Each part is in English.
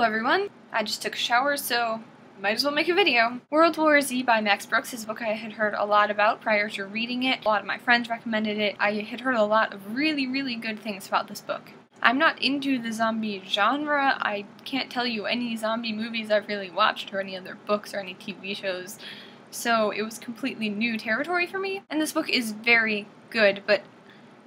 everyone! I just took a shower, so might as well make a video. World War Z by Max Brooks is a book I had heard a lot about prior to reading it. A lot of my friends recommended it. I had heard a lot of really good things about this book. I'm not into the zombie genre. I can't tell you any zombie movies I've really watched or any other books or any TV shows, so it was completely new territory for me. And this book is very good, but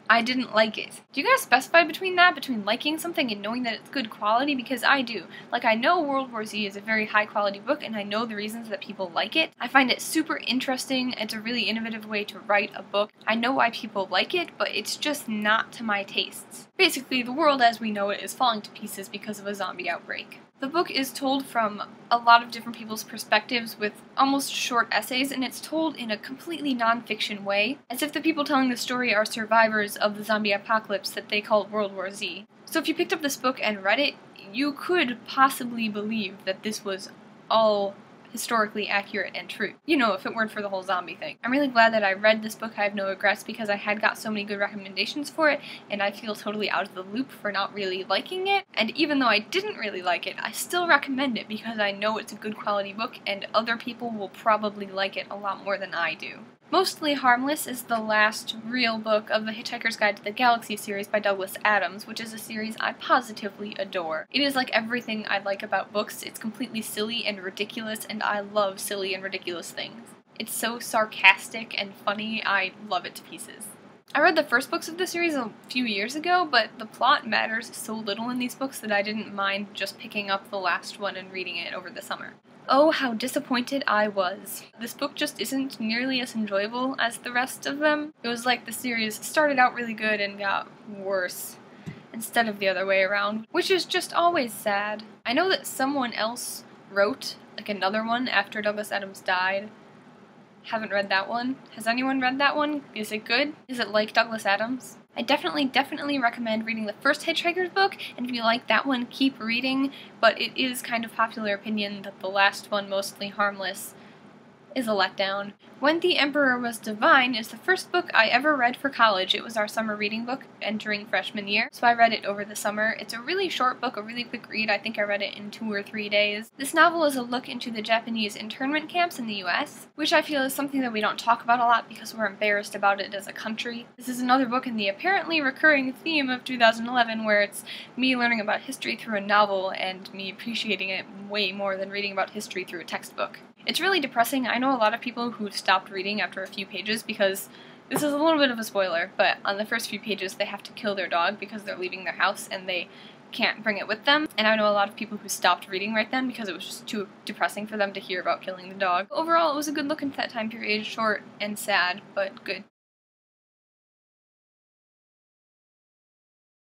I didn't like it. Do you guys specify between that, between liking something and knowing that it's good quality? Because I do. Like, I know World War Z is a very high quality book, and I know the reasons that people like it. I find it super interesting. It's a really innovative way to write a book. I know why people like it, but it's just not to my tastes. Basically, the world as we know it is falling to pieces because of a zombie outbreak. The book is told from a lot of different people's perspectives with almost short essays, and it's told in a completely non-fiction way, as if the people telling the story are survivors of the zombie apocalypse that they call World War Z. So if you picked up this book and read it, you could possibly believe that this was all historically accurate and true. You know, if it weren't for the whole zombie thing. I'm really glad that I read this book. I have no regrets because I had got so many good recommendations for it, and I feel totally out of the loop for not really liking it. And even though I didn't really like it, I still recommend it because I know it's a good quality book and other people will probably like it a lot more than I do. Mostly Harmless is the last real book of the Hitchhiker's Guide to the Galaxy series by Douglas Adams, which is a series I positively adore. It is like everything I like about books. It's completely silly and ridiculous, and I love silly and ridiculous things. It's so sarcastic and funny, I love it to pieces. I read the first books of the series a few years ago, but the plot matters so little in these books that I didn't mind just picking up the last one and reading it over the summer. Oh, how disappointed I was. This book just isn't nearly as enjoyable as the rest of them. It was like the series started out really good and got worse, instead of the other way around, which is just always sad. I know that someone else wrote, like, another one after Douglas Adams died. Haven't read that one. Has anyone read that one? Is it good? Is it like Douglas Adams? I definitely recommend reading the first Hitchhiker's book, and if you like that one, keep reading, but it is kind of popular opinion that the last one, Mostly Harmless, is a letdown. When the Emperor Was Divine is the first book I ever read for college. It was our summer reading book entering freshman year, so I read it over the summer. It's a really short book, a really quick read. I think I read it in 2 or 3 days. This novel is a look into the Japanese internment camps in the US, which I feel is something that we don't talk about a lot because we're embarrassed about it as a country. This is another book in the apparently recurring theme of 2011 where it's me learning about history through a novel and me appreciating it way more than reading about history through a textbook. It's really depressing. I know a lot of people who stopped reading after a few pages because this is a little bit of a spoiler, but on the first few pages they have to kill their dog because they're leaving their house and they can't bring it with them. And I know a lot of people who stopped reading right then because it was just too depressing for them to hear about killing the dog. Overall, it was a good look into that time period, short and sad, but good.